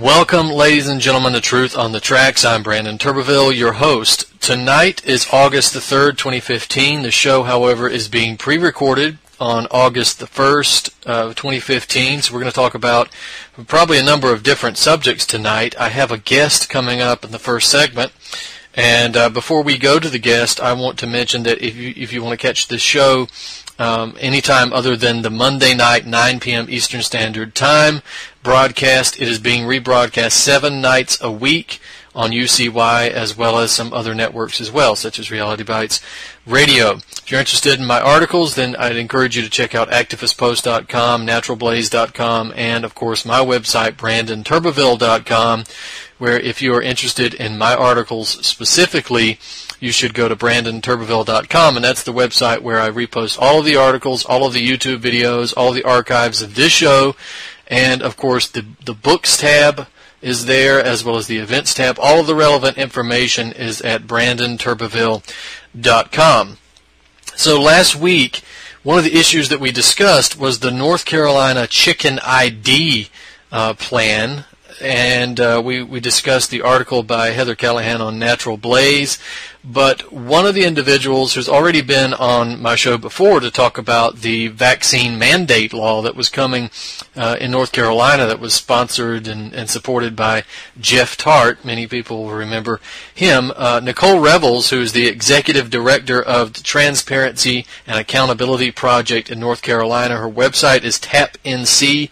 Welcome, ladies and gentlemen, to Truth on the Tracks. I'm Brandon Turbeville, your host. Tonight is August the 3rd, 2015. The show, however, is being pre-recorded on August the 1st, 2015. So we're going to talk about probably a number of different subjects tonight. I have a guest coming up in the first segment. And before we go to the guest, I want to mention that if you want to catch this show anytime other than the Monday night 9 p.m. Eastern Standard Time broadcast, it is being rebroadcast 7 nights a week on UCY as well as some other networks as well, such as Reality Bites Radio. If you're interested in my articles, then I'd encourage you to check out activistpost.com, naturalblaze.com, and, of course, my website, brandonturbeville.com, where if you are interested in my articles specifically, you should go to brandonturbeville.com, and that's the website where I repost all of the articles, all of the YouTube videos, all of the archives of this show, and, of course, the books tab is there, as well as the events tab. All of the relevant information is at brandonturbeville.com. So last week, one of the issues that we discussed was the North Carolina Chicken ID plan, and we discussed the article by Heather Callaghan on Natural Blaze. But one of the individuals who's already been on my show before to talk about the vaccine mandate law that was coming in North Carolina that was sponsored and supported by Jeff Tart. Many people will remember him. Nicole Revels, who is the executive director of the Transparency and Accountability Project in North Carolina. Her website is TAPNC.org.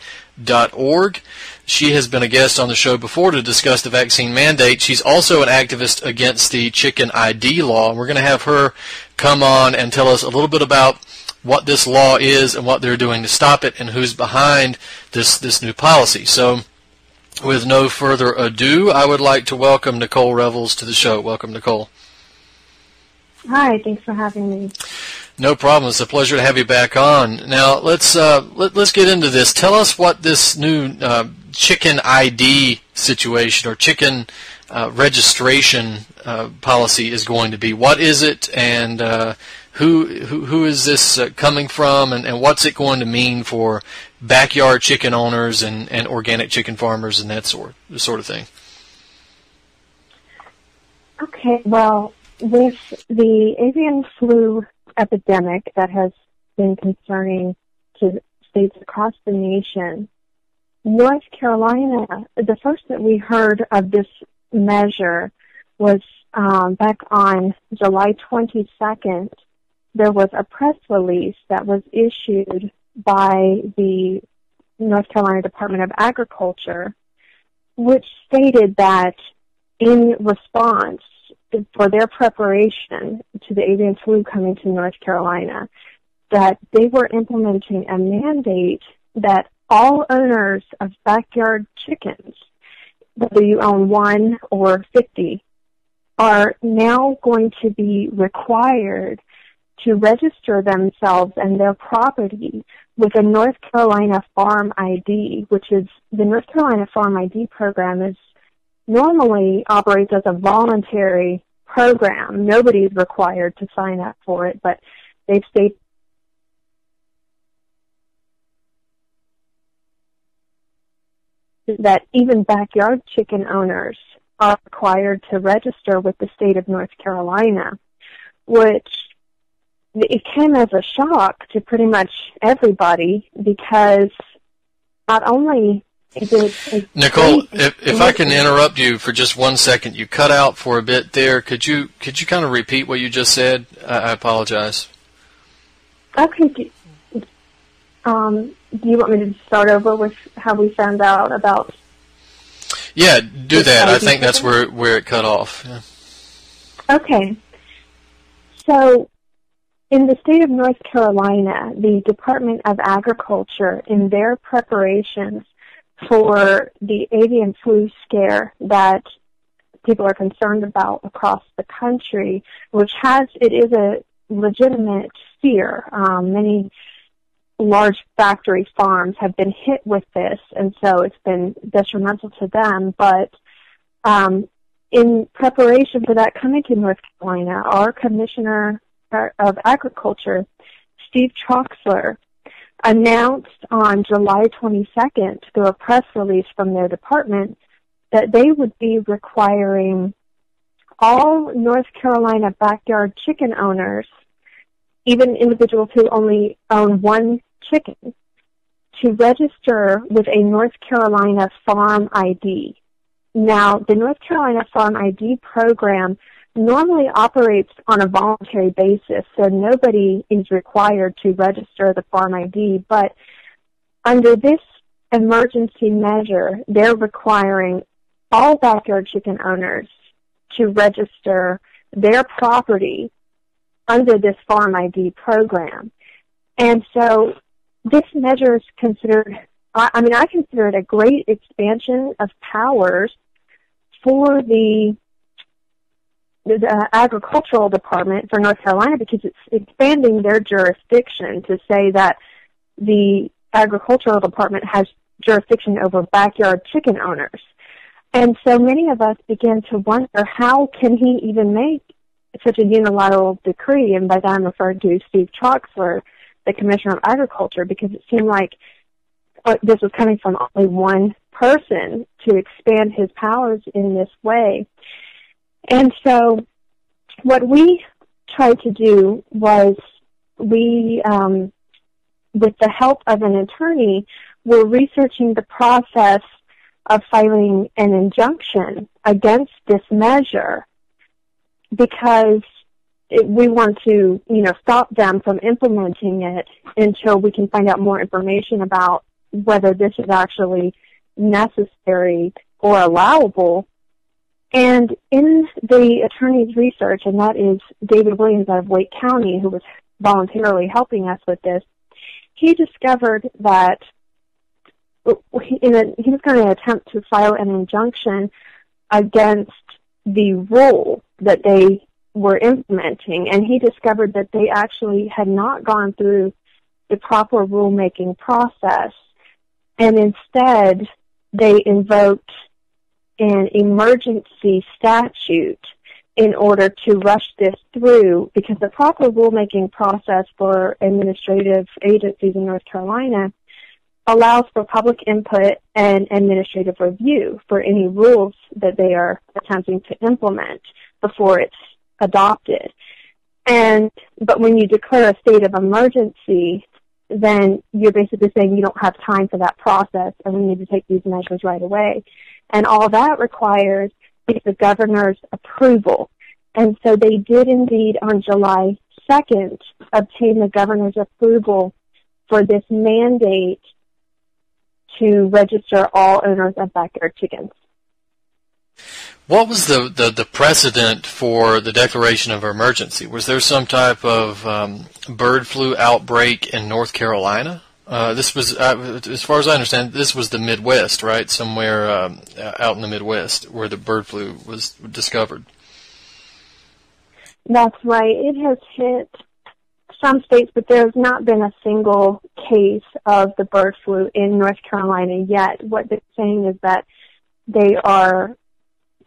She has been a guest on the show before to discuss the vaccine mandate. She's also an activist against the Chicken ID law. We're going to have her come on and tell us a little bit about what this law is and what they're doing to stop it and who's behind this new policy. So with no further ado, I would like to welcome Nicole Revels to the show. Welcome, Nicole. Hi, thanks for having me. No problem. It's a pleasure to have you back on. Now, let's get into this. Tell us what this new Chicken ID situation or chicken registration policy is going to be. What is it, and who is this coming from, and what's it going to mean for backyard chicken owners and organic chicken farmers and that sort of thing? Okay, well, with the avian flu epidemic that has been concerning to states across the nation, North Carolina, the first that we heard of this measure was back on July 22nd. There was a press release that was issued by the North Carolina Department of Agriculture, which stated that in response for their preparation to the avian flu coming to North Carolina, that they were implementing a mandate that all owners of backyard chickens, whether you own 1 or 50, are now going to be required to register themselves and their property with a North Carolina Farm ID, which is the North Carolina Farm ID program is normally operates as a voluntary program. Nobody's required to sign up for it, but they've stated that even backyard chicken owners are required to register with the state of North Carolina, which it came as a shock to pretty much everybody because not only Nicole, if I can interrupt you for just 1 second, you cut out for a bit there. Could you kind of repeat what you just said? I apologize. Okay. Do you want me to start over with how we found out about? Yeah, do that. I think that's where it cut off. Yeah. Okay. So, in the state of North Carolina, the Department of Agriculture, in their preparations for the avian flu scare that people are concerned about across the country, it is a legitimate fear. Many large factory farms have been hit with this, and so it's been detrimental to them. But in preparation for that coming to North Carolina, our Commissioner of Agriculture, Steve Troxler, announced on July 22nd through a press release from their department that they would be requiring all North Carolina backyard chicken owners, even individuals who only own one chicken, to register with a North Carolina Farm ID. Now, the North Carolina Farm ID program normally operates on a voluntary basis, so nobody is required to register the Farm ID, but under this emergency measure, they're requiring all backyard chicken owners to register their property under this Farm ID program. And so this measure is considered, I consider it a great expansion of powers for the agricultural department for North Carolina, because it's expanding their jurisdiction to say that the agricultural department has jurisdiction over backyard chicken owners. And so many of us began to wonder, how can he even make such a unilateral decree? And by that I'm referring to Steve Troxler, the Commissioner of Agriculture, because it seemed like this was coming from only one person to expand his powers in this way. And so what we tried to do was we, with the help of an attorney, were researching the process of filing an injunction against this measure, because we want to, stop them from implementing it until we can find out more information about whether this is actually necessary or allowable. And in the attorney's research, and that is David Williams out of Wake County, who was voluntarily helping us with this, he discovered that he was going to attempt to file an injunction against the rule that they were implementing, and he discovered that they actually had not gone through the proper rulemaking process, and instead they invoked an emergency statute in order to rush this through, because the proper rulemaking process for administrative agencies in North Carolina allows for public input and administrative review for any rules that they are attempting to implement before it's adopted. But when you declare a state of emergency, then you're basically saying you don't have time for that process and we need to take these measures right away. And all that requires is the governor's approval. And so they did indeed on July 2nd obtain the governor's approval for this mandate to register all owners of backyard chickens. What was the precedent for the declaration of emergency? Was there some type of bird flu outbreak in North Carolina? This was, as far as I understand, this was the Midwest, right? Somewhere out in the Midwest where the bird flu was discovered. That's right. It has hit some states, but there's not been a single case of the bird flu in North Carolina yet. What they're saying is that they are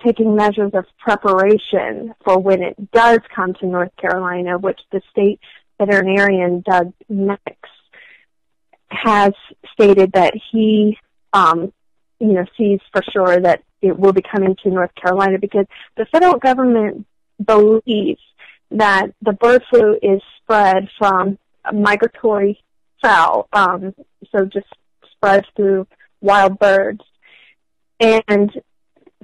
taking measures of preparation for when it does come to North Carolina, which the state veterinarian, Doug Mix, has stated that he, sees for sure that it will be coming to North Carolina, because the federal government believes that the bird flu is spread from a migratory fowl, so just spreads through wild birds. And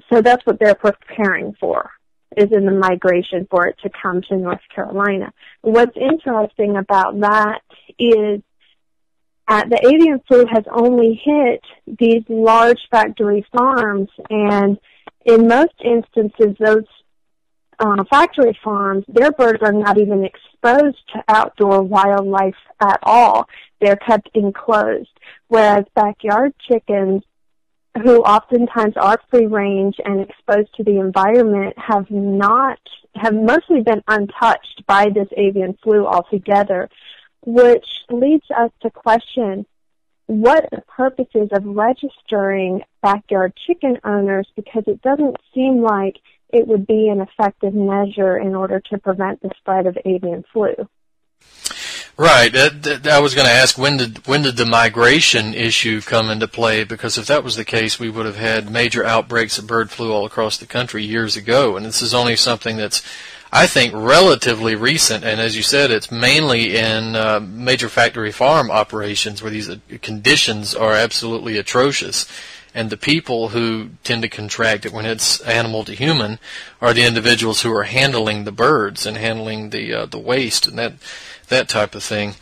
so that's what they're preparing for, is in the migration for it to come to North Carolina. What's interesting about that is the avian flu has only hit these large factory farms, and in most instances, those factory farms, their birds are not even exposed to outdoor wildlife at all. They're kept enclosed, whereas backyard chickens, who oftentimes are free range and exposed to the environment, have mostly been untouched by this avian flu altogether, which leads us to question what the purpose is of registering backyard chicken owners, because it doesn't seem like it would be an effective measure in order to prevent the spread of avian flu. Right. I was going to ask, when did the migration issue come into play? Because if that was the case, we would have had major outbreaks of bird flu all across the country years ago. And this is only something that's, I think, relatively recent. And as you said, it's mainly in major factory farm operations where these conditions are absolutely atrocious. And the people who tend to contract it when it's animal to human are the individuals who are handling the birds and handling the waste and that type of thing.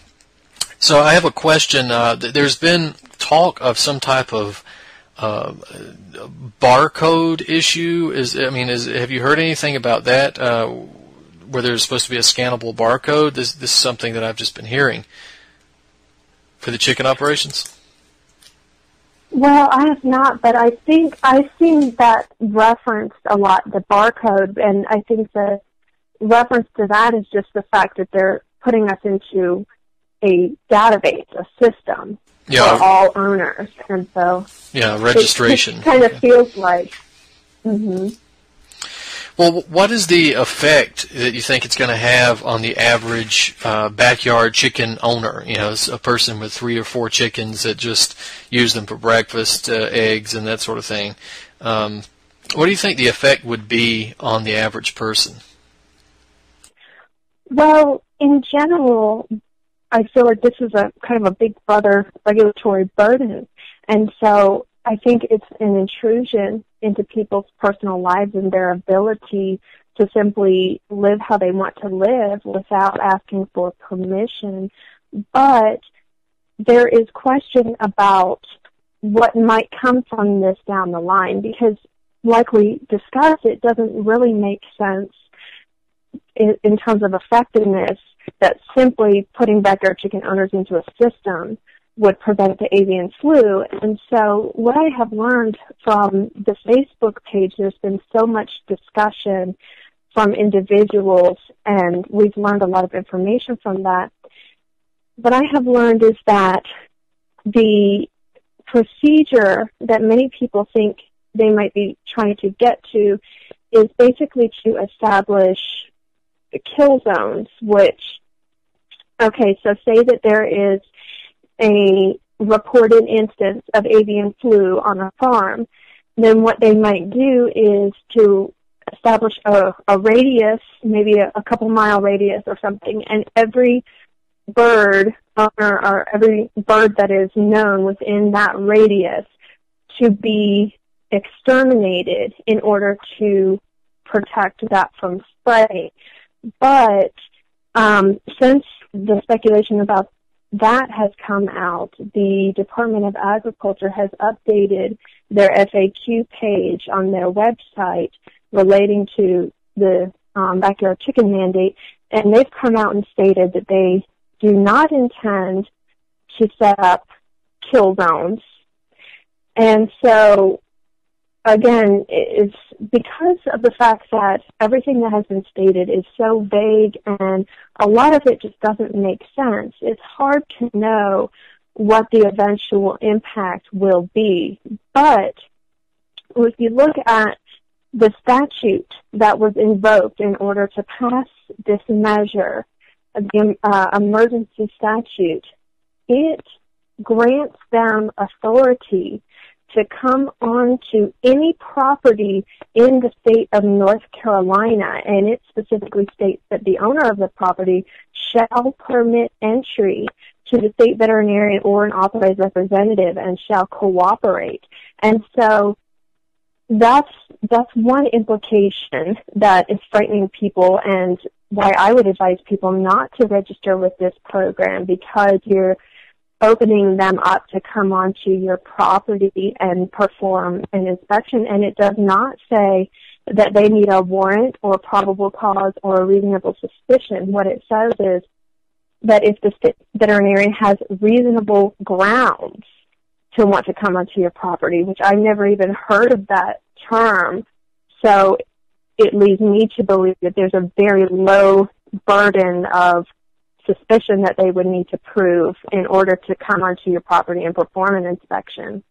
So I have a question. There's been talk of some type of barcode issue. Have you heard anything about that? Where there's supposed to be a scannable barcode? This is something that I've just been hearing for the chicken operations. Well, I have not, but I think I've seen that referenced a lot, the barcode, and I think the reference to that is just the fact that they're putting us into a database, a system for all owners, and so registration. It kind of feels like. Mm-hmm. Well, what is the effect that you think it's going to have on the average backyard chicken owner? You know, a person with 3 or 4 chickens that just use them for breakfast, eggs, and that sort of thing. What do you think the effect would be on the average person? Well, in general, I feel like this is a kind of a big brother regulatory burden, and so I think it's an intrusion into people's personal lives and their ability to simply live how they want to live without asking for permission. But there is question about what might come from this down the line, because like we discussed, it doesn't really make sense in terms of effectiveness that simply putting backyard chicken owners into a system would prevent the avian flu. And so what I have learned from the Facebook page, there's been so much discussion from individuals, and we've learned a lot of information from that. What I have learned is that the procedure that many people think they might be trying to get to is basically to establish kill zones, which, okay, so say that there is a reported instance of avian flu on a farm, then what they might do is to establish a radius, maybe a couple mile radius or something, and every bird owner or every bird that is known within that radius to be exterminated in order to protect that from spreading. But since the speculation about that has come out, the Department of Agriculture has updated their FAQ page on their website relating to the backyard chicken mandate, and they've come out and stated that they do not intend to set up kill zones. And so, again, it's because of the fact that everything that has been stated is so vague and a lot of it just doesn't make sense. It's hard to know what the eventual impact will be. But if you look at the statute that was invoked in order to pass this measure, the emergency statute, it grants them authority to come onto any property in the state of North Carolina, and it specifically states that the owner of the property shall permit entry to the state veterinarian or an authorized representative and shall cooperate. And so that's one implication that is frightening people, and why I would advise people not to register with this program, because you're opening them up to come onto your property and perform an inspection, and it does not say that they need a warrant or probable cause or a reasonable suspicion. What it says is that if the veterinarian has reasonable grounds to want to come onto your property, which I've never even heard of that term, so it leads me to believe that there's a very low burden of suspicion that they would need to prove in order to come onto your property and perform an inspection.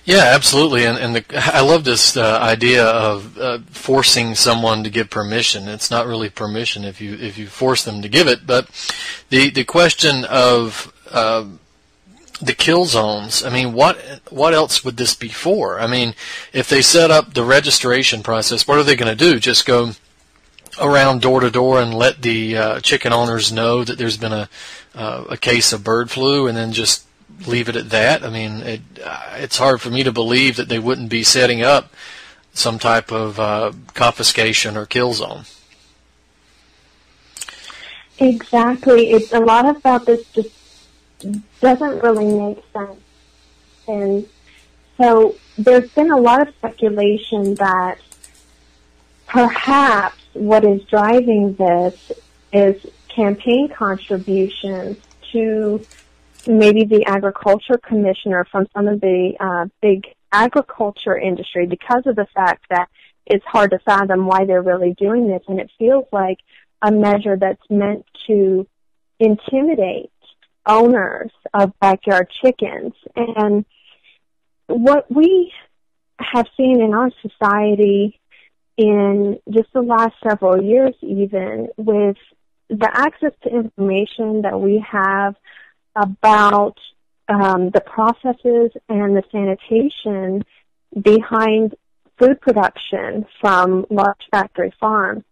Yeah, absolutely, and I love this idea of forcing someone to give permission. It's not really permission if you force them to give it, but the question of the kill zones. I mean, what else would this be for? I mean, if they set up the registration process, what are they going to do? Just go around door to door and let the chicken owners know that there's been a case of bird flu, and then just leave it at that? I mean, it's hard for me to believe that they wouldn't be setting up some type of confiscation or kill zone. Exactly. It's a lot about this just doesn't really make sense. And so there's been a lot of speculation that perhaps what is driving this is campaign contributions to maybe the agriculture commissioner from some of the big agriculture industry, because of the fact that it's hard to fathom why they're really doing this. And it feels like a measure that's meant to intimidate owners of backyard chickens. And what we have seen in our society in just the last several years, even with the access to information that we have about the processes and the sanitation behind food production from large factory farms,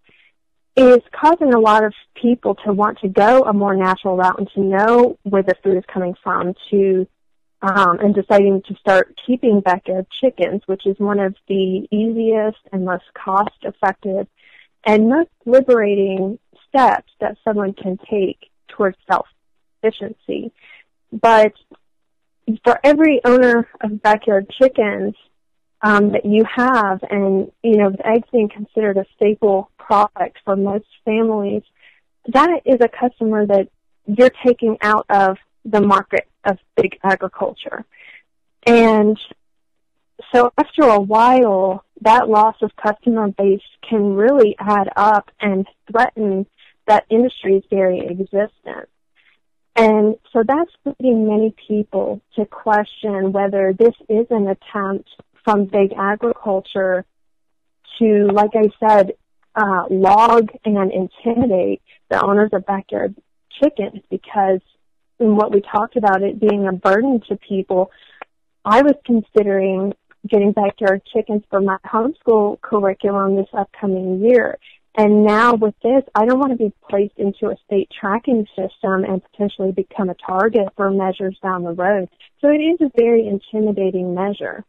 is causing a lot of people to want to go a more natural route and to know where the food is coming from, to and deciding to start keeping backyard chickens, which is one of the easiest and most cost-effective and most liberating steps that someone can take towards self-sufficiency. But for every owner of backyard chickens that you have, and, you know, with eggs being considered a staple product for most families, that is a customer that you're taking out of the market of big agriculture. And so after a while, that loss of customer base can really add up and threaten that industry's very existence. And so that's leading many people to question whether this is an attempt from big agriculture to, like I said, log and intimidate the owners of backyard chickens, because in what we talked about it being a burden to people, I was considering getting backyard chickens for my homeschool curriculum this upcoming year. And now with this, I don't want to be placed into a state tracking system and potentially become a target for measures down the road. So it is a very intimidating measure.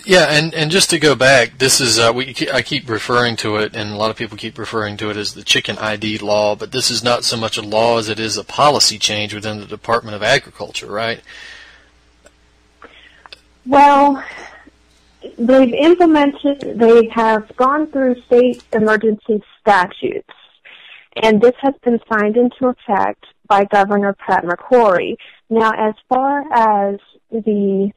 Yeah, and just to go back, this is I keep referring to it, and a lot of people keep referring to it as the Chicken ID law, but this is not so much a law as it is a policy change within the Department of Agriculture, right? Well, they have gone through state emergency statutes, and this has been signed into effect by Governor Pat McCrory. Now, as far as the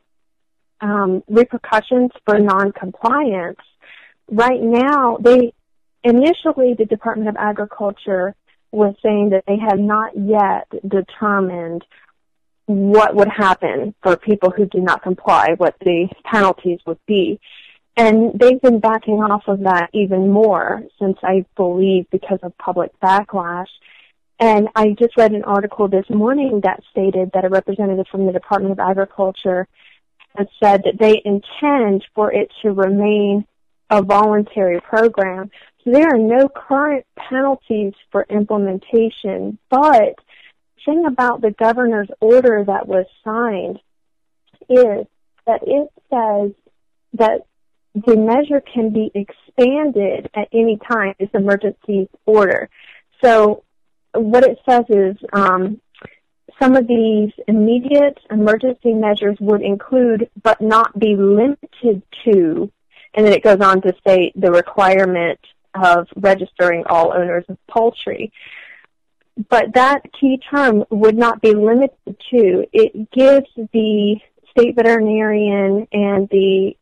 repercussions for noncompliance, right now, initially the Department of Agriculture was saying that they had not yet determined what would happen for people who do not comply, what the penalties would be. And they've been backing off of that even more since, I believe, because of public backlash. And I just read an article this morning that stated that a representative from the Department of Agriculture has said that they intend for it to remain a voluntary program. So there are no current penalties for implementation, but the thing about the governor's order that was signed is that it says that the measure can be expanded at any time, this emergency order. So what it says is some of these immediate emergency measures would include, but not be limited to, and then it goes on to state the requirement of registering all owners of poultry. But that key term would not be limited to. It gives the state veterinarian and the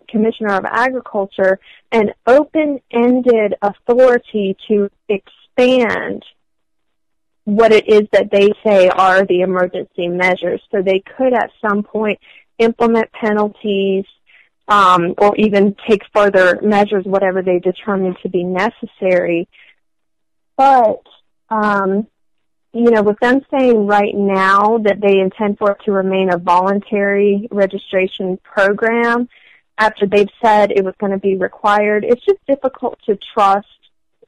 Commissioner of Agriculture an open-ended authority to expand what it is that they say are the emergency measures. So they could at some point implement penalties, or even take further measures, whatever they determine to be necessary. But, with them saying right now that they intend for it to remain a voluntary registration program after they've said it was going to be required, it's just difficult to trust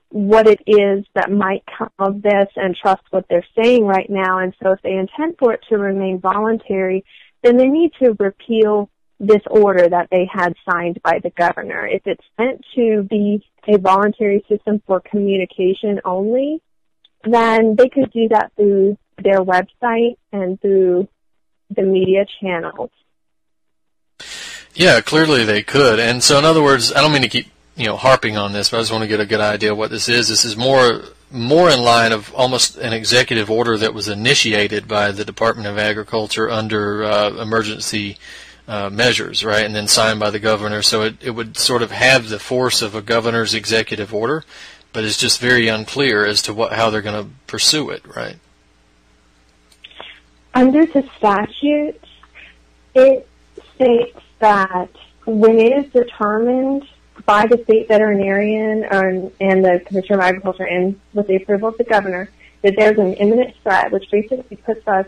what it is that might come of this and trust what they're saying right now. And so if they intend for it to remain voluntary, then they need to repeal this order that they had signed by the governor. If it's meant to be a voluntary system for communication only, then they could do that through their website and through the media channels. Yeah, clearly they could. And so in other words, I don't mean to keep harping on this, but I just want to get a good idea of what this is. This is more in line of almost an executive order that was initiated by the Department of Agriculture under emergency measures, right, and then signed by the governor. So it would sort of have the force of a governor's executive order, but it's just very unclear as to how they're going to pursue it, right? Under the statute, it states that when it is determined by the state veterinarian and the Commissioner of Agriculture and with the approval of the governor that there's an imminent threat, which basically puts us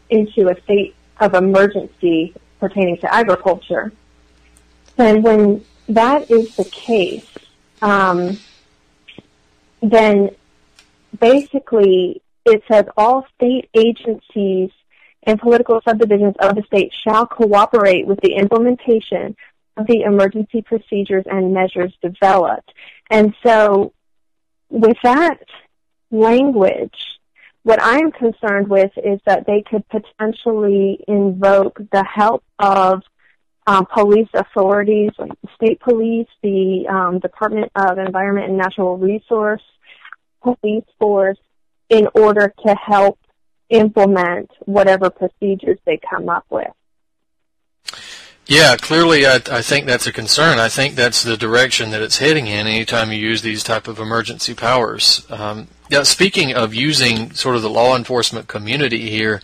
into a state of emergency pertaining to agriculture. And when that is the case, then basically it says all state agencies and political subdivisions of the state shall cooperate with the implementation of the emergency procedures and measures developed. And so with that language, what I'm concerned with is that they could potentially invoke the help of police authorities, like the state police, the Department of Environment and Natural Resource police force, in order to help implement whatever procedures they come up with. Yeah, clearly I think that's a concern. I think that's the direction that it's heading in anytime you use these type of emergency powers. Yeah, speaking of using sort of the law enforcement community here,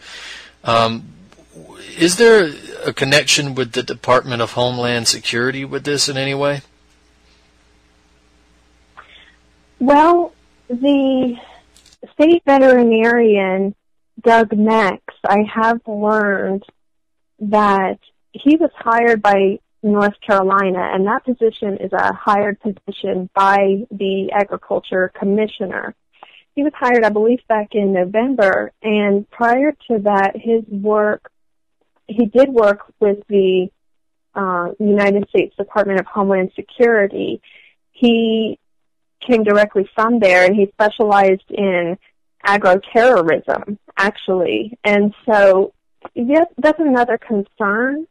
is there a connection with the Department of Homeland Security with this in any way? Well, the state veterinarian, Doug Mex, I have learned that he was hired by North Carolina, and that position is a hired position by the Agriculture Commissioner. He was hired, I believe, back in November, and prior to that, he did work with the United States Department of Homeland Security. He came directly from there, and he specialized in agroterrorism, actually. And so that's another concern,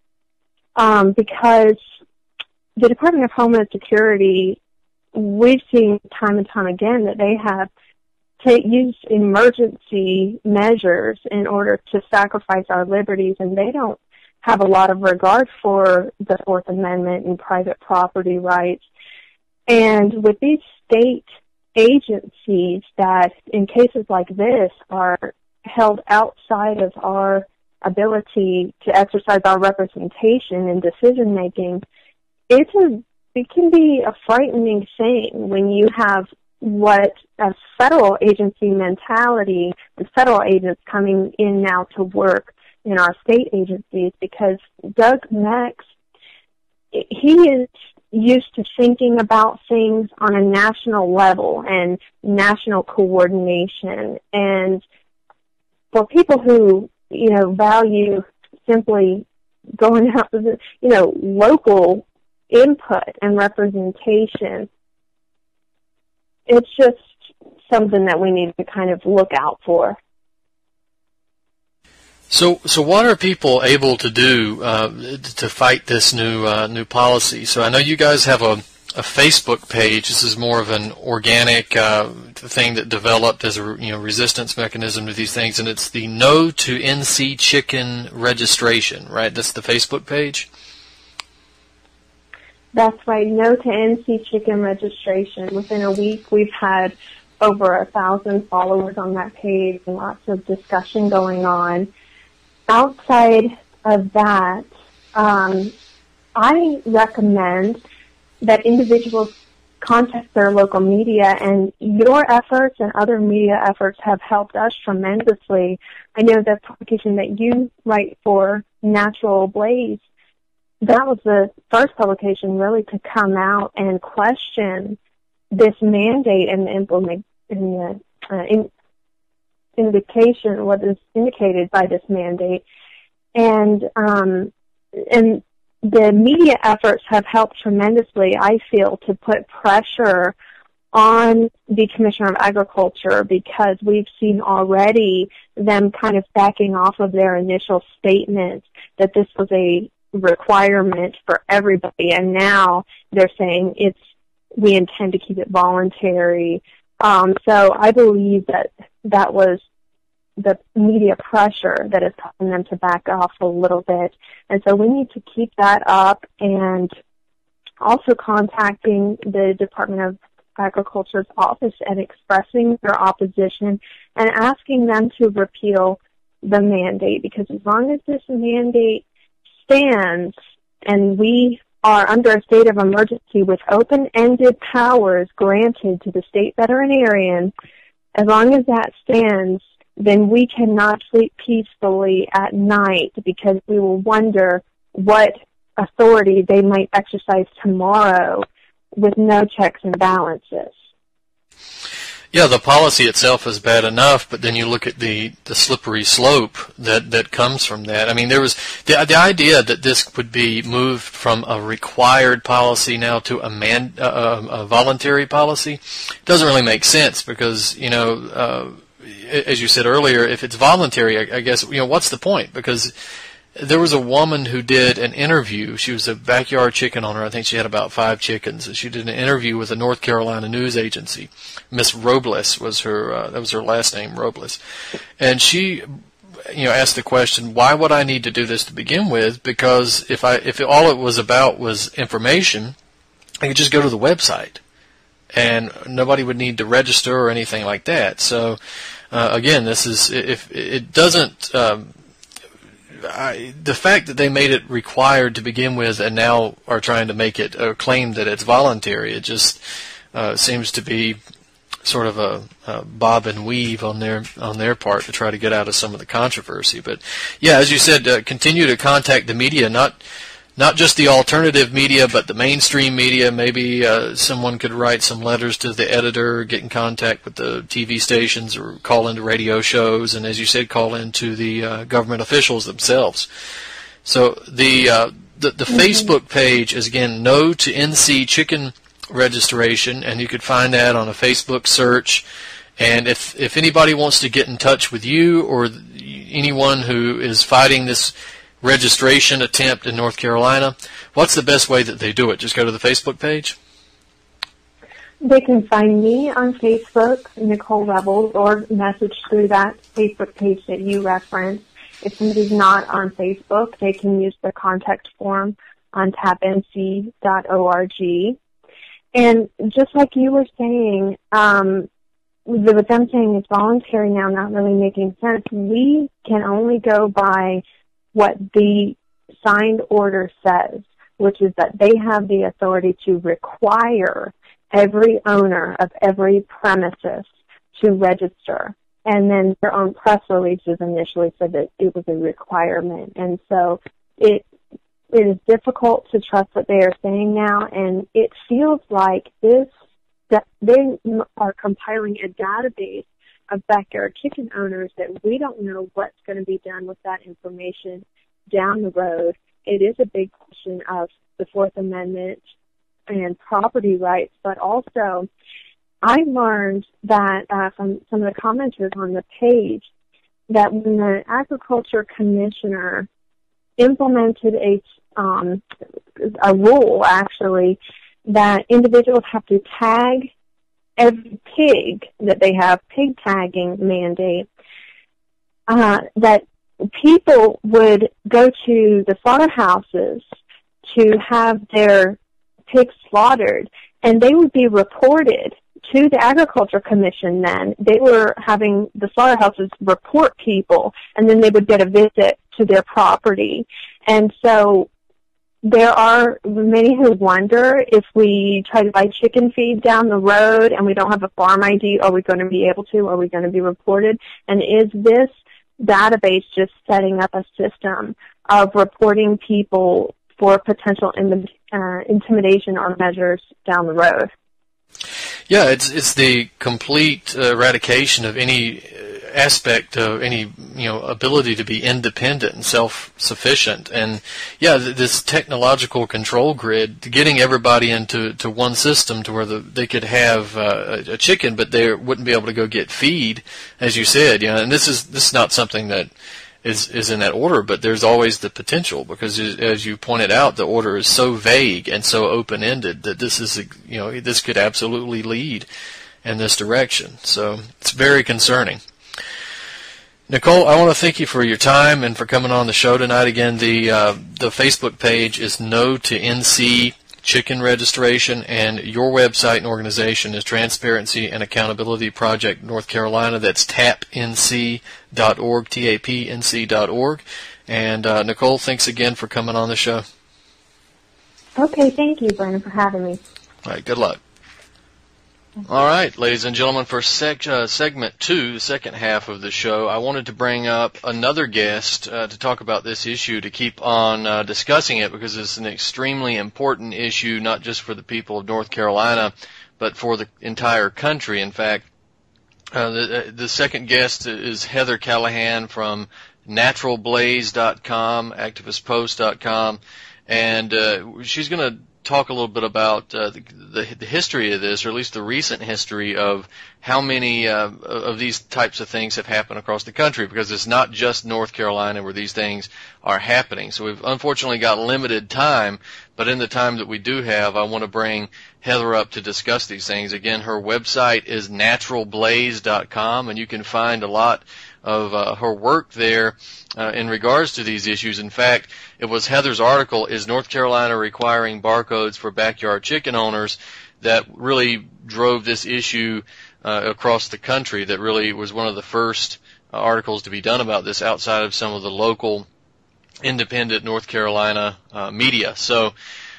because the Department of Homeland Security, we've seen time and time again that they have used emergency measures in order to sacrifice our liberties, and they don't have a lot of regard for the Fourth Amendment and private property rights. And with these state agencies that, in cases like this, are held outside of our ability to exercise our representation in decision-making, it can be a frightening thing when you have what a federal agency mentality, the federal agents coming in now to work in our state agencies, because Doug Mex, he is used to thinking about things on a national level and national coordination. And for people who, value simply going out with, local input and representation, it's just something that we need to kind of look out for. So what are people able to do to fight this new policy? So I know you guys have a Facebook page. This is more of an organic thing that developed as a resistance mechanism to these things, and it's the NoToNCChickenID chicken registration, right? That's the Facebook page? That's right, NoToNCChickenID chicken registration. Within a week, we've had over 1,000 followers on that page and lots of discussion going on. Outside of that, I recommend that individuals contact their local media, and your efforts and other media efforts have helped us tremendously. I know the publication that you write for, Natural Blaze, that was the first publication really to come out and question this mandate and the indication, what is indicated by this mandate. And the media efforts have helped tremendously, I feel, to put pressure on the Commissioner of Agriculture, because we've seen already them kind of backing off of their initial statement that this was a requirement for everybody, and now they're saying we intend to keep it voluntary. So I believe that was the media pressure that is causing them to back off a little bit. And so we need to keep that up, and also contacting the Department of Agriculture's office and expressing their opposition and asking them to repeal the mandate, because as long as this mandate stands and we are under a state of emergency with open-ended powers granted to the state veterinarian, as long as that stands, then we cannot sleep peacefully at night, because we will wonder what authority they might exercise tomorrow with no checks and balances. Yeah, the policy itself is bad enough, but then you look at the slippery slope that comes from that. I mean, there was the idea that this would be moved from a required policy now to a voluntary policy doesn't really make sense, because, as you said earlier, if it's voluntary, I guess, what's the point? Because there was a woman who did an interview. She was a backyard chicken owner. I think she had about 5 chickens. She did an interview with a North Carolina news agency. Miss Robles was that was her last name, Robles. And she, asked the question, why would I need to do this to begin with? Because if all it was about was information, I could just go to the website, and nobody would need to register or anything like that. So, again, this is, if it doesn't, the fact that they made it required to begin with and now are trying to make it claim that it's voluntary, it just seems to be sort of a bob and weave on their part to try to get out of some of the controversy. But yeah, as you said, continue to contact the media, not just the alternative media, but the mainstream media. Maybe someone could write some letters to the editor, get in contact with the TV stations, or call into radio shows, and as you said, call into the government officials themselves. So the Facebook page is, again, NoToNC Chicken Registration, and you could find that on a Facebook search. And if anybody wants to get in touch with you or anyone who is fighting this registration attempt in North Carolina, what's the best way that they do it? Just go to the Facebook page? They can find me on Facebook, Nicole Revels, or message through that Facebook page that you referenced. If somebody's not on Facebook, they can use the contact form on tapnc.org. And just like you were saying, with them saying it's voluntary now not really making sense, we can only go by what the signed order says, which is that they have the authority to require every owner of every premises to register. And then their own press releases initially said that it was a requirement. And so it is difficult to trust what they are saying now, and it feels like that they are compiling a database of backyard chicken owners that we don't know what's going to be done with that information down the road. It is a big question of the Fourth Amendment and property rights, but also I learned that from some of the commenters on the page that when the Agriculture Commissioner implemented a rule, actually, that individuals have to tag every pig, that they have pig tagging mandate, that people would go to the slaughterhouses to have their pigs slaughtered, and they would be reported to the Agriculture Commission then. They were having the slaughterhouses report people, and then they would get a visit to their property. And so there are many who wonder if we try to buy chicken feed down the road and we don't have a farm ID, are we going to be able to? Are we going to be reported? And is this database just setting up a system of reporting people for potential intimidation or measures down the road? Yeah, it's the complete eradication of any aspect of any ability to be independent and self-sufficient. And yeah, this technological control grid, getting everybody into one system to where they could have a chicken, but they wouldn't be able to go get feed, as you said. And this is not something that is in that order, but there's always the potential, because as you pointed out, the order is so vague and so open-ended that this could absolutely lead in this direction. So it's very concerning. Nicole, I want to thank you for your time and for coming on the show tonight. Again, the Facebook page is No to NC Chicken Registration, and your website and organization is Transparency and Accountability Project North Carolina. That's tapnc.org, tapnc.org. And Nicole, thanks again for coming on the show. Okay, thank you, Brandon, for having me. All right, good luck. All right, ladies and gentlemen, for segment 2, the second half of the show, I wanted to bring up another guest to talk about this issue, to keep on discussing it, because it's an extremely important issue, not just for the people of North Carolina, but for the entire country. In fact, the second guest is Heather Callaghan from naturalblaze.com, activistpost.com, and she's going to talk a little bit about the history of this, or at least the recent history of how many of these types of things have happened across the country, because it's not just North Carolina where these things are happening. So we've unfortunately got limited time, but in the time that we do have, I want to bring Heather up to discuss these things. Again, her website is naturalblaze.com, and you can find a lot of her work there in regards to these issues. In fact, it was Heather's article, Is North Carolina Requiring Barcodes for Backyard Chicken Owners, that really drove this issue across the country, that really was one of the first articles to be done about this outside of some of the local independent North Carolina media. So,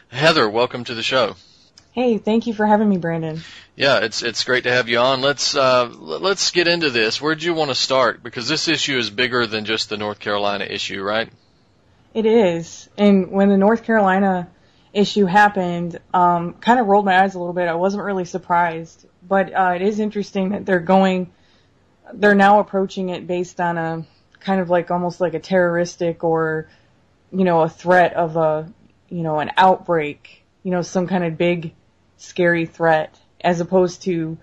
Heather, welcome to the show. Hey, thank you for having me, Brandon. Yeah, it's great to have you on. Let's get into this. Where do you want to start? Because this issue is bigger than just the North Carolina issue, right? It is. And when the North Carolina issue happened, kind of rolled my eyes a little bit. I wasn't really surprised. But it is interesting that they're now approaching it based on a kind of like almost like a terroristic or, a threat of an outbreak, some kind of big, scary threat, as opposed to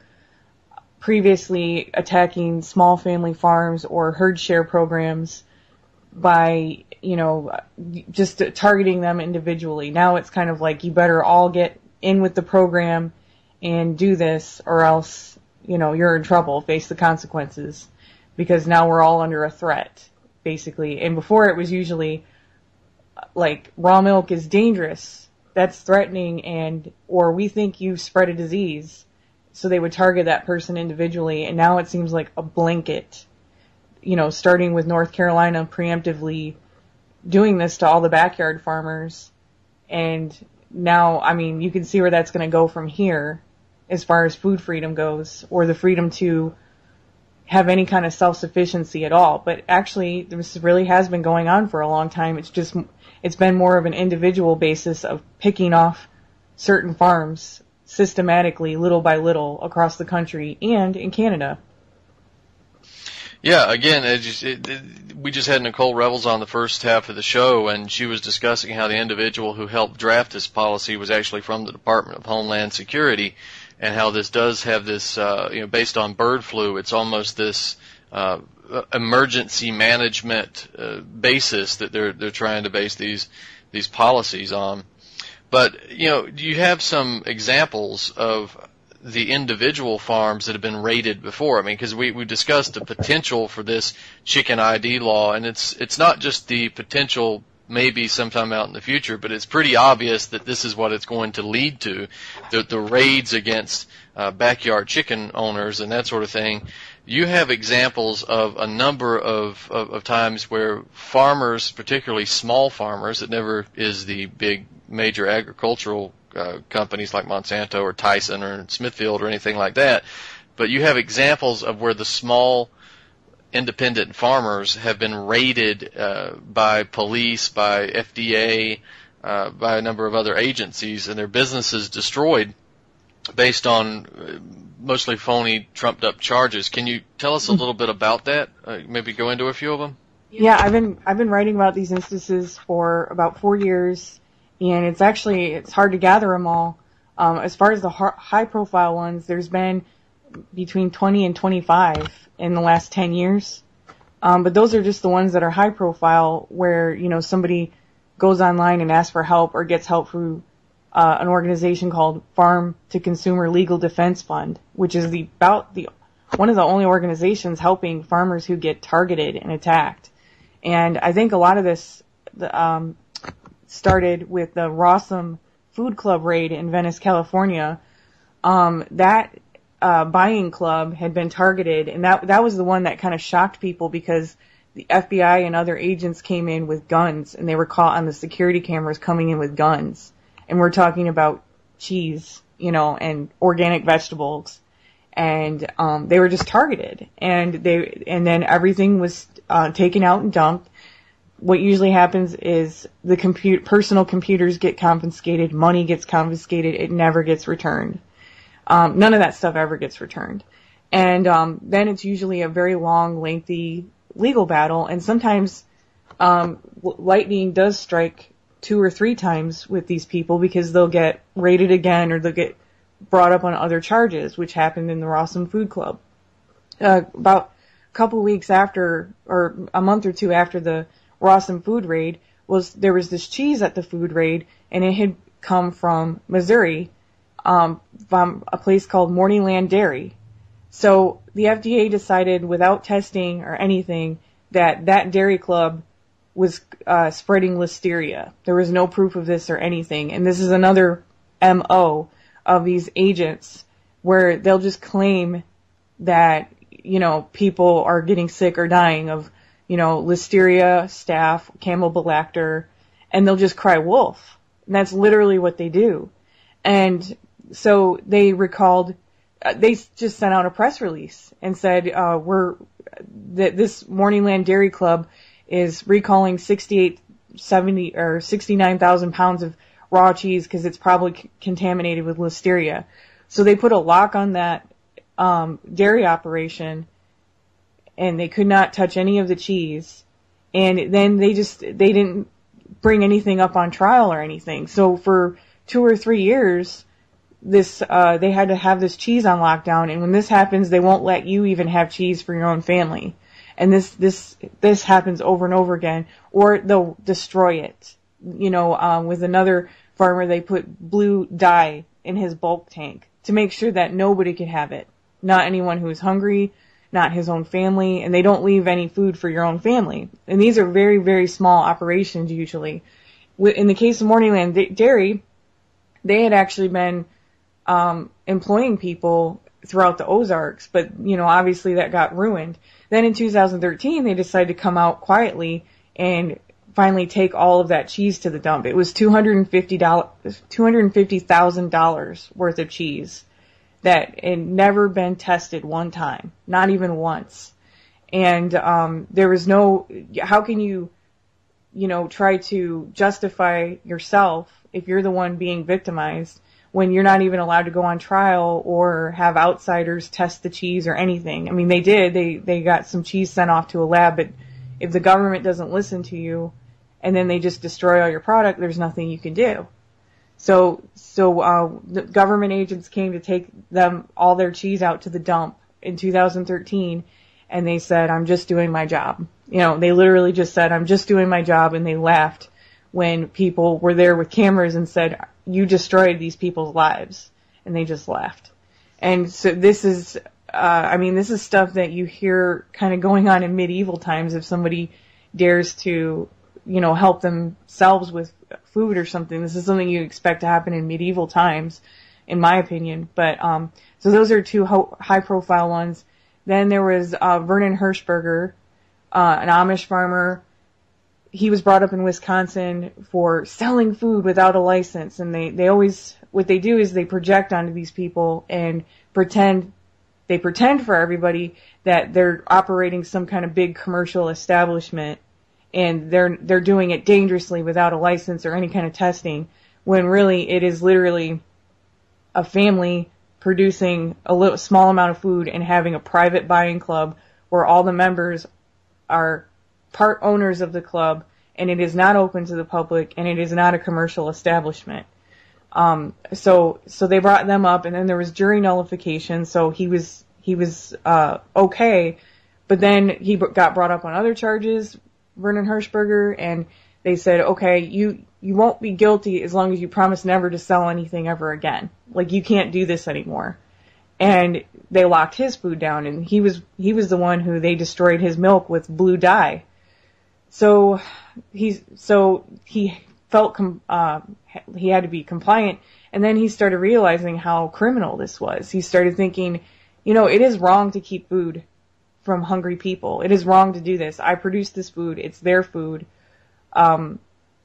previously attacking small family farms or herd share programs by, just targeting them individually. Now it's kind of like, you better all get in with the program and do this, or else, you're in trouble, face the consequences, because now we're all under a threat, basically. And before it was usually like, raw milk is dangerous, that's threatening, or we think you've spread a disease. So they would target that person individually, and now it seems like a blanket, starting with North Carolina preemptively doing this to all the backyard farmers. And now, you can see where that's going to go from here as far as food freedom goes, or the freedom to have any kind of self-sufficiency at all. But actually, this really has been going on for a long time. It's been more of an individual basis of picking off certain farms systematically, little by little, across the country and in Canada. Yeah, again, we just had Nicole Revels on the first half of the show, and she was discussing how the individual who helped draft this policy was actually from the Department of Homeland Security, and how this does have this, based on bird flu, it's almost this emergency management basis that they're trying to base these policies on. But, do you have some examples of the individual farms that have been raided before? Because we discussed the potential for this chicken ID law, and it's not just the potential maybe sometime out in the future, but it's pretty obvious that this is what it's going to lead to, the raids against backyard chicken owners and that sort of thing. You have examples of a number of times where farmers, particularly small farmers, it never is the big major agricultural companies like Monsanto or Tyson or Smithfield or anything like that. But you have examples of where the small independent farmers have been raided by police, by FDA, by a number of other agencies, and their businesses destroyed based on mostly phony, trumped-up charges. Can you tell us a little bit about that? Maybe go into a few of them? Yeah, I've been writing about these instances for about 4 years, and it's hard to gather them all. As far as the high-profile ones, there's been between 20 and 25 in the last 10 years. But those are just the ones that are high-profile, where somebody goes online and asks for help or gets help through an organization called Farm to Consumer Legal Defense Fund, which is one of the only organizations helping farmers who get targeted and attacked. And I think a lot of this started with the Rossum Food Club raid in Venice, California. That buying club had been targeted, and that was the one that kind of shocked people, because the FBI and other agents came in with guns, and they were caught on the security cameras coming in with guns. And we're talking about cheese, and organic vegetables. And they were just targeted. And then everything was taken out and dumped. What usually happens is the personal computers get confiscated, money gets confiscated, it never gets returned. None of that stuff ever gets returned. And then it's usually a very long, lengthy legal battle, and sometimes lightning does strike 2 or 3 times with these people, because they'll get raided again, or they'll get brought up on other charges, which happened in the Rossum Food Club. About a couple weeks after, or a month or 2 after the Rossum food raid, there was this cheese at the food raid, and it had come from Missouri, from a place called Morningland Dairy. So the FDA decided, without testing or anything, that dairy club was spreading listeria. There was no proof of this or anything. And this is another MO of these agents, where they'll just claim that, people are getting sick or dying of, listeria, staph, campylobacter, and they'll just cry wolf. And that's literally what they do. And so they just sent out a press release and said, this Morningland Dairy Club is recalling 69,000 pounds of raw cheese because it's probably contaminated with listeria. So they put a lock on that dairy operation, and they could not touch any of the cheese. And then they didn't bring anything up on trial or anything. So for 2 or 3 years, they had to have this cheese on lockdown, and when this happens, they won't let you even have cheese for your own family. And this happens over and over again, or they'll destroy it. With another farmer, they put blue dye in his bulk tank to make sure that nobody could have it. Not anyone who is hungry, not his own family, and they don't leave any food for your own family. And these are very, very small operations usually. In the case of Morningland Dairy, they had actually been employing people throughout the Ozarks, but, obviously that got ruined. Then in 2013, they decided to come out quietly and finally take all of that cheese to the dump. It was $250,000 worth of cheese that had never been tested one time, not even once. And there was how can you, try to justify yourself if you're the one being victimized, when you're not even allowed to go on trial or have outsiders test the cheese or anything. I mean, they did. They got some cheese sent off to a lab, but if the government doesn't listen to you and then they just destroy all your product, there's nothing you can do. So the government agents came to take all their cheese out to the dump in 2013, and they said, "I'm just doing my job." They literally just said, "I'm just doing my job," and they laughed when people were there with cameras and said, "You destroyed these people's lives," and they just laughed. And so this is stuff that you hear kind of going on in medieval times. If somebody dares to, help themselves with food or something, this is something you expect to happen in medieval times, in my opinion. But so those are 2 high-profile ones. Then there was Vernon Hirschberger, an Amish farmer. he was brought up in Wisconsin for selling food without a license, and they always, what they do is they project onto these people and pretend for everybody that they're operating some kind of big commercial establishment, and they're doing it dangerously without a license or any kind of testing, when really it is literally a family producing a small amount of food and having a private buying club where all the members are part owners of the club, and it is not open to the public, and it is not a commercial establishment. So they brought them up, and then there was jury nullification, so he was okay, but then he got brought up on other charges, Vernon Hirschberger, and they said, okay, you won't be guilty as long as you promise never to sell anything ever again. Like, you can't do this anymore. And they locked his food down, and he was the one who they destroyed his milk with blue dye. So he felt he had to be compliant, and then he started realizing how criminal this was. He started thinking, it is wrong to keep food from hungry people. It is wrong to do this. I produce this food. It's their food. I'm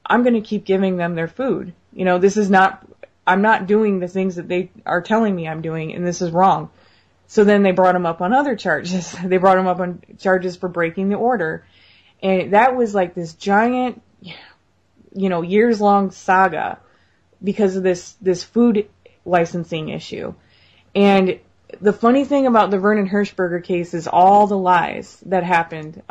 going to keep giving them their food. I'm not doing the things that they are telling me I'm doing, and this is wrong. So then they brought him up on other charges. They brought him up on charges for breaking the order. And that was like this giant, years-long saga because of this food licensing issue. And the funny thing about the Vernon Hirschberger case is all the lies that happened.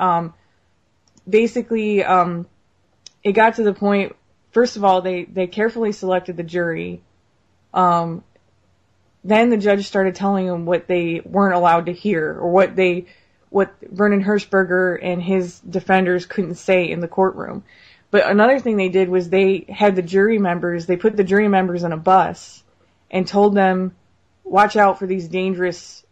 Basically, it got to the point, first of all, they carefully selected the jury. Then the judge started telling them what they weren't allowed to hear, or what Vernon Hirschberger and his defenders couldn't say in the courtroom. But another thing they did was they put the jury members on a bus and told them, watch out for these dangerous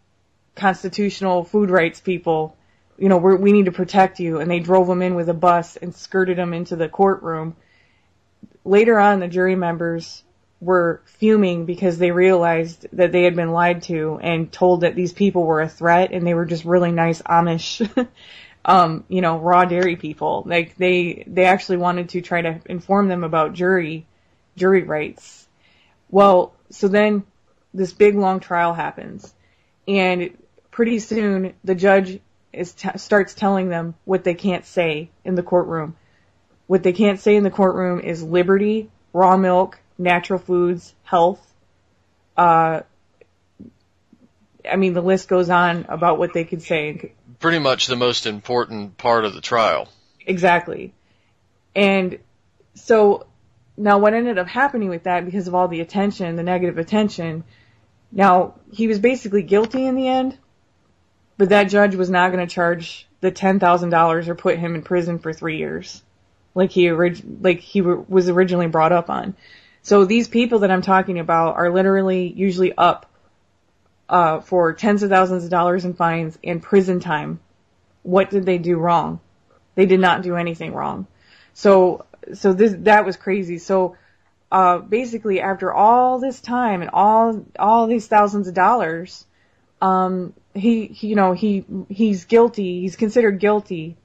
constitutional food rights people. We need to protect you. And they drove them in with a bus and skirted them into the courtroom. Later on, the jury members were fuming because they realized that they had been lied to and told that these people were a threat, and they were just really nice Amish, raw dairy people. Like, they actually wanted to try to inform them about jury rights. Well, so then this big long trial happens, and pretty soon the judge starts telling them what they can't say in the courtroom. What they can't say in the courtroom is liberty, raw milk, natural foods, health. The list goes on about what they could say. Pretty much the most important part of the trial. Exactly. And so now what ended up happening with that, because of all the attention, the negative attention, now he was basically guilty in the end, but that judge was not going to charge the $10,000 or put him in prison for 3 years, like he was originally brought up on. So these people that I'm talking about are literally usually up for tens of thousands of dollars in fines and prison time. What did they do wrong? They did not do anything wrong. So that was crazy. So basically, after all this time and all these thousands of dollars, he's guilty. He's considered guilty,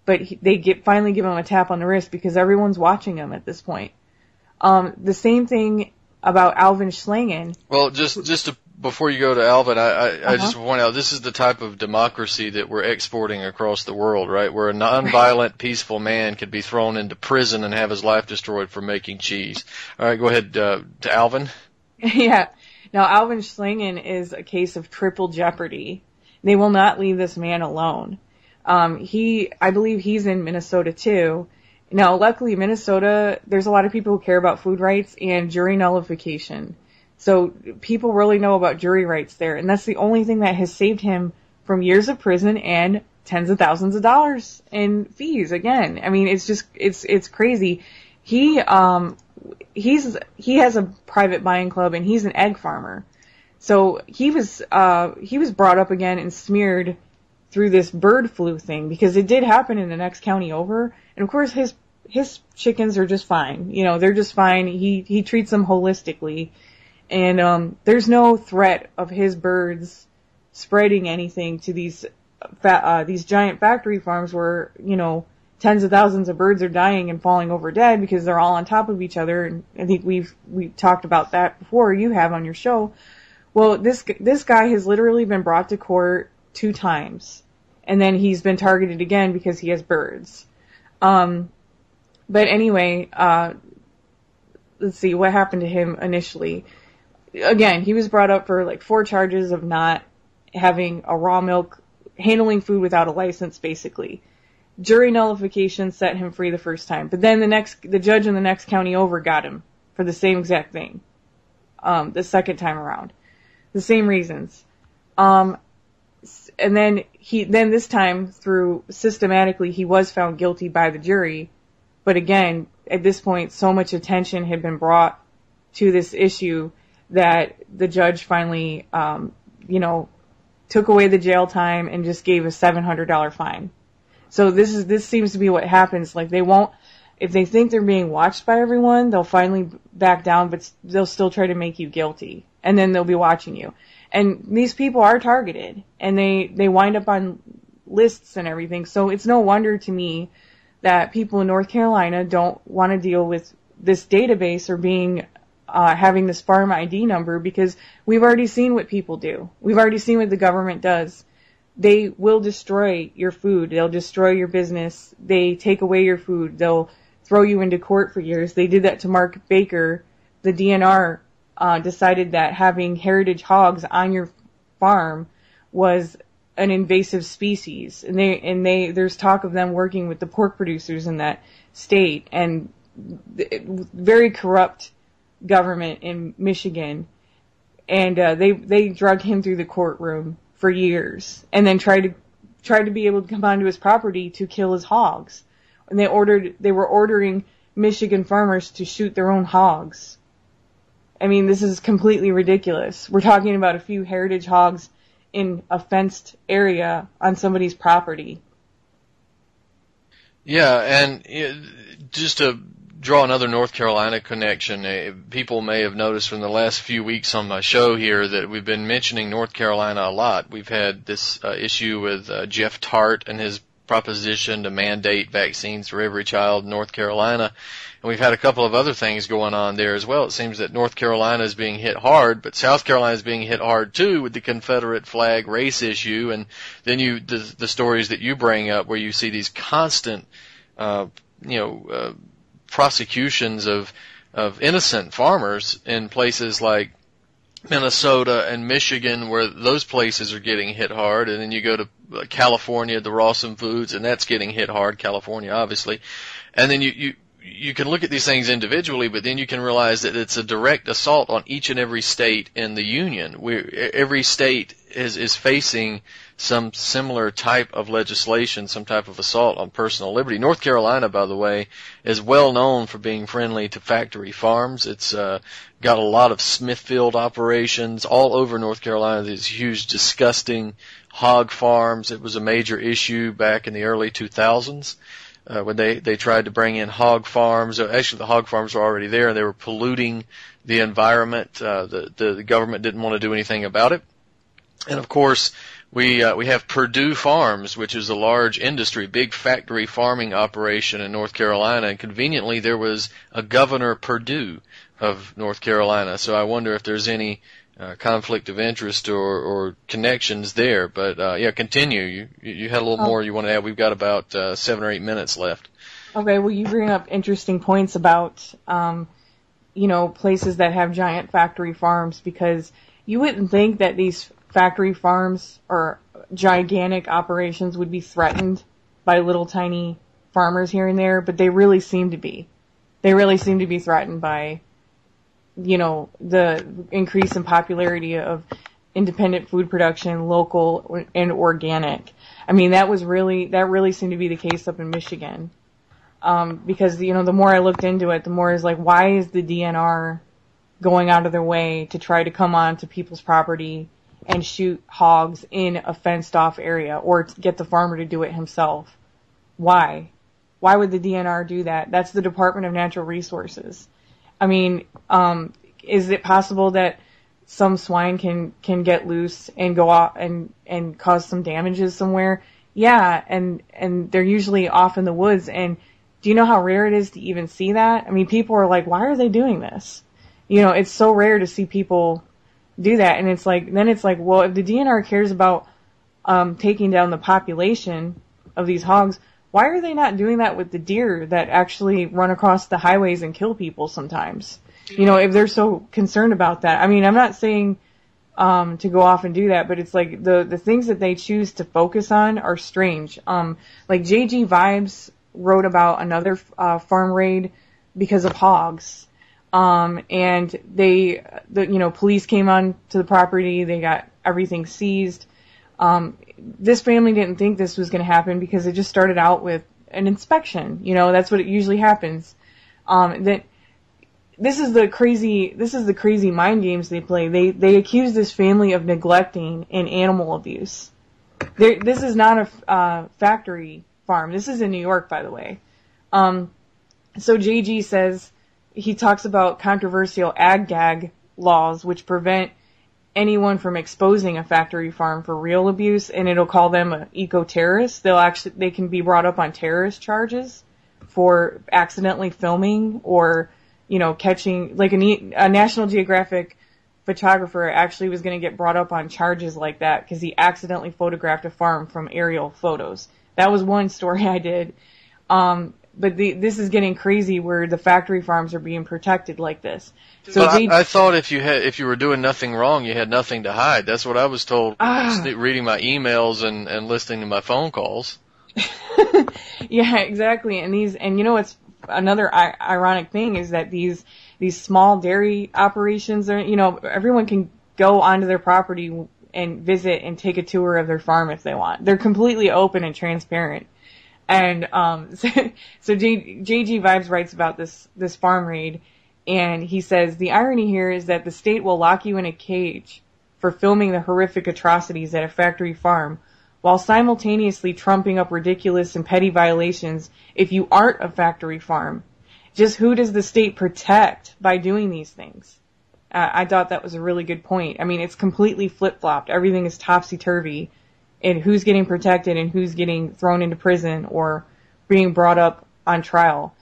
but they finally give him a tap on the wrist because everyone's watching him at this point. The same thing about Alvin Schlangen. Well, before you go to Alvin, I just want out, this is the type of democracy that we're exporting across the world, right? Where a nonviolent, peaceful man could be thrown into prison and have his life destroyed for making cheese. All right, go ahead to Alvin. Yeah. Now, Alvin Schlangen is a case of triple jeopardy. They will not leave this man alone. I believe he's in Minnesota too. Now, luckily, Minnesota, there's a lot of people who care about food rights and jury nullification. So people really know about jury rights there, and that's the only thing that has saved him from years of prison and tens of thousands of dollars in fees. Again, it's crazy. He has a private buying club, and he's an egg farmer. So he was brought up again and smeared through this bird flu thing, because it did happen in the next county over. And of course his chickens are just fine. They're just fine. He treats them holistically. And there's no threat of his birds spreading anything to these giant factory farms where, tens of thousands of birds are dying and falling over dead because they're all on top of each other. And I think we've talked about that before. You have on your show. Well, this guy has literally been brought to court 2 times, and then he's been targeted again because he has birds. But anyway, let's see what happened to him initially. Again, he was brought up for like 4 charges of not having a raw milk, handling food without a license, basically. Jury nullification set him free the first time, but then the judge in the next county over got him for the same exact thing. The second time around, the same reasons. And then this time through systematically he was found guilty by the jury. But again, at this point, so much attention had been brought to this issue that the judge finally, took away the jail time and just gave a $700 fine. So this seems to be what happens. Like if they think they're being watched by everyone, they'll finally back down, but they'll still try to make you guilty. And then they'll be watching you. And these people are targeted, and they wind up on lists and everything. So it's no wonder to me that people in North Carolina don't want to deal with this database or having this farm ID number, because we've already seen what people do. We've already seen what the government does. They will destroy your food. They'll destroy your business. They take away your food. They'll throw you into court for years. They did that to Mark Baker. The DNR decided that having heritage hogs on your farm was an invasive species, and there's talk of them working with the pork producers in that state, and very corrupt government in Michigan, and they drug him through the courtroom for years, and then tried to be able to come onto his property to kill his hogs, and they were ordering Michigan farmers to shoot their own hogs. I mean, this is completely ridiculous. We're talking about a few heritage hogs in a fenced area on somebody's property. Yeah, and just to draw another North Carolina connection, people may have noticed from the last few weeks on my show here that we've been mentioning North Carolina a lot. We've had this issue with Jeff Tart and his proposition to mandate vaccines for every child in North Carolina. And we've had a couple of other things going on there as well. It seems that North Carolina is being hit hard, but South Carolina is being hit hard too with the Confederate flag race issue. And then the stories that you bring up where you see these constant, prosecutions of innocent farmers in places like Minnesota and Michigan, where those places are getting hit hard, and then you go to California, the Rawson Foods, and that's getting hit hard, California obviously. And then you can look at these things individually, but then you can realize that it's a direct assault on each and every state in the union. Every state is facing some similar type of legislation, some type of assault on personal liberty. North Carolina, by the way, is well known for being friendly to factory farms. It's got a lot of Smithfield operations all over North Carolina, these huge, disgusting hog farms. It was a major issue back in the early 2000s. When they tried to bring in hog farms. Actually, the hog farms were already there, and they were polluting the environment. The government didn't want to do anything about it. And of course, we have Purdue Farms, which is a large industry, big factory farming operation in North Carolina. And conveniently, there was a Governor Purdue of North Carolina. So I wonder if there's any conflict of interest or connections there. But continue. You had a little more you want to add. We've got about 7 or 8 minutes left. Okay, well, you bring up interesting points about places that have giant factory farms, because you wouldn't think that these factory farms or gigantic operations would be threatened by little tiny farmers here and there, but they really seem to be. They really seem to be threatened by the increase in popularity of independent food production, local and organic. I mean, that really seemed to be the case up in Michigan. Because, the more I looked into it, the more is like, why is the DNR going out of their way to try to come onto people's property and shoot hogs in a fenced off area, or to get the farmer to do it himself? Why? Why would the DNR do that? That's the Department of Natural Resources. I mean, is it possible that some swine can get loose and go out and cause some damages somewhere? Yeah, and they're usually off in the woods. And do you know how rare it is to even see that? I mean, people are like, why are they doing this? You know, it's so rare to see people do that. And it's like, well, if the DNR cares about taking down the population of these hogs, why are they not doing that with the deer that actually run across the highways and kill people sometimes? You know, if they're so concerned about that. I mean, I'm not saying to go off and do that, but it's like the things that they choose to focus on are strange. Like JG Vibes wrote about another farm raid because of hogs. And police came on to the property, they got everything seized. This family didn't think this was going to happen because it just started out with an inspection. You know, that's what it usually happens. This is the crazy mind games they play. They accuse this family of neglecting and animal abuse. This is not a factory farm. This is in New York, by the way. So JG says, he talks about controversial ag-gag laws which prevent anyone from exposing a factory farm for real abuse, and it'll call them an eco-terrorist. They can be brought up on terrorist charges for accidentally filming or, you know, catching, like a National Geographic photographer actually was going to get brought up on charges like that because he accidentally photographed a farm from aerial photos. That was one story I did. But this is getting crazy where the factory farms are being protected like this. So I thought if you were doing nothing wrong, you had nothing to hide. That's what I was told reading my emails and listening to my phone calls. Yeah, exactly. And you know what's another ironic thing is that these small dairy operations are, you know, everyone can go onto their property and visit and take a tour of their farm if they want. They're completely open and transparent. And so JG Vibes writes about this farm raid, and he says, the irony here is that the state will lock you in a cage for filming the horrific atrocities at a factory farm, while simultaneously trumping up ridiculous and petty violations if you aren't a factory farm. Just who does the state protect by doing these things? I thought that was a really good point. I mean, it's completely flip-flopped. Everything is topsy-turvy. And who's getting protected and who's getting thrown into prison or being brought up on trial.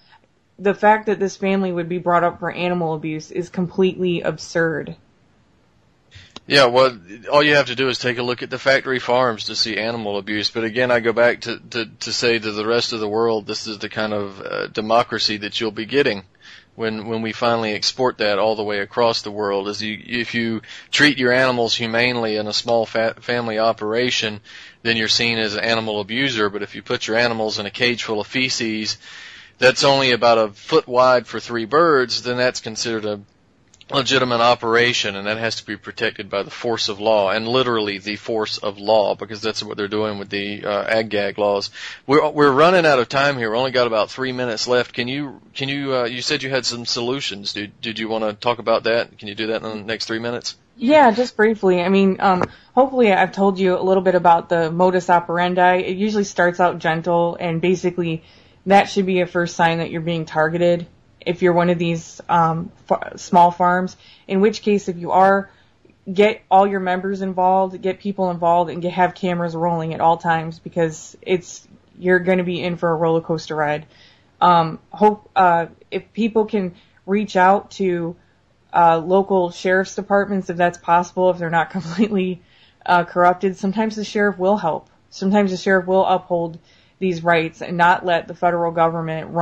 The fact that this family would be brought up for animal abuse is completely absurd. Yeah, well, all you have to do is take a look at the factory farms to see animal abuse. But again, I go back to say to the rest of the world, this is the kind of democracy that you'll be getting when we finally export that all the way across the world. If you treat your animals humanely in a small family operation, then you're seen as an animal abuser. But if you put your animals in a cage full of feces that's only about a foot wide for 3 birds, then that's considered a legitimate operation, and that has to be protected by the force of law, and literally the force of law, because that's what they're doing with the ag-gag laws. We're running out of time here. We only got about 3 minutes left. You said you had some solutions. Did you want to talk about that? Can you do that in the next 3 minutes? Yeah, just briefly. I mean, hopefully I've told you a little bit about the modus operandi. It usually starts out gentle, and basically that should be a first sign that you're being targeted if you're one of these small farms, in which case if you are, get all your members involved, get people involved, and have cameras rolling at all times, because you're going to be in for a roller coaster ride. If people can reach out to local sheriff's departments, if that's possible, if they're not completely corrupted, sometimes the sheriff will help. Sometimes the sheriff will uphold these rights and not let the federal government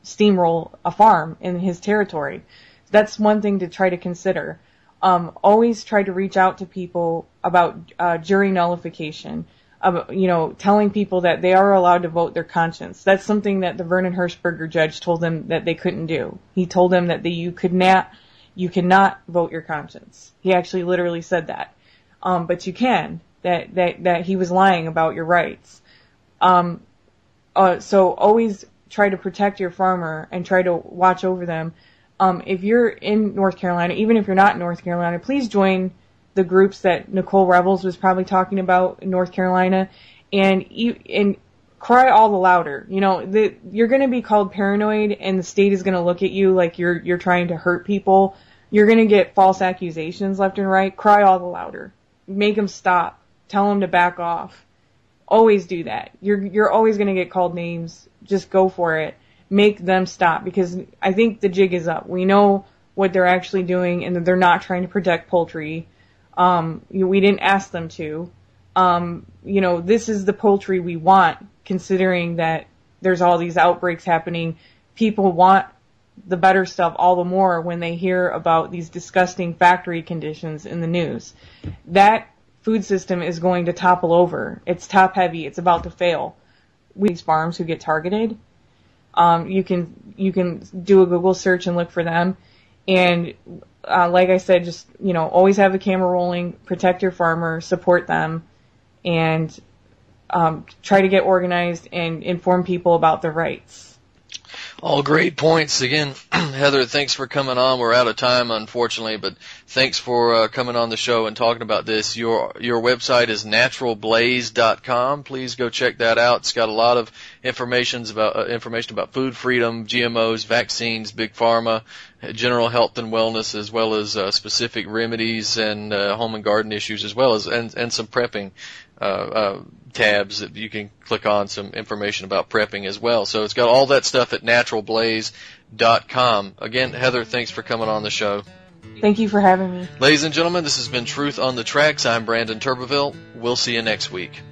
steamroll a farm in his territory. That's one thing to try to consider. Always try to reach out to people about jury nullification. Telling people that they are allowed to vote their conscience. That's something that the Vernon Hershberger judge told them that they couldn't do. He told them that you cannot vote your conscience. He actually literally said that. But you can. That he was lying about your rights. So always try to protect your farmer and try to watch over them. If you're in North Carolina, even if you're not in North Carolina, please join the groups that Nicole Revels was probably talking about in North Carolina, and cry all the louder. You're going to be called paranoid, and the state is going to look at you like you're trying to hurt people. You're going to get false accusations left and right. Cry all the louder. Make them stop. Tell them to back off. Always do that. You're always going to get called names. Just go for it. Make them stop, because I think the jig is up. We know what they're actually doing, and that they're not trying to protect poultry. We didn't ask them to. This is the poultry we want, considering that there's all these outbreaks happening. People want the better stuff all the more when they hear about these disgusting factory conditions in the news. That food system is going to topple over. It's top heavy. It's about to fail. These farms who get targeted, you can do a Google search and look for them. And like I said, just always have the camera rolling, protect your farmer, support them, and try to get organized and inform people about their rights. All great points. Again, Heather, thanks for coming on. We're out of time, unfortunately, but thanks for coming on the show and talking about this. Your website is naturalblaze.com. Please go check that out. It's got a lot of information about food freedom, GMOs, vaccines, big pharma, general health and wellness, as well as specific remedies and home and garden issues, as well as and some prepping tabs that you can click on, some information about prepping as well. So it's got all that stuff at naturalblaze.com. Again, Heather, thanks for coming on the show. Thank you for having me. Ladies and gentlemen, this has been Truth on the Tracks. I'm Brandon Turbeville. We'll see you next week.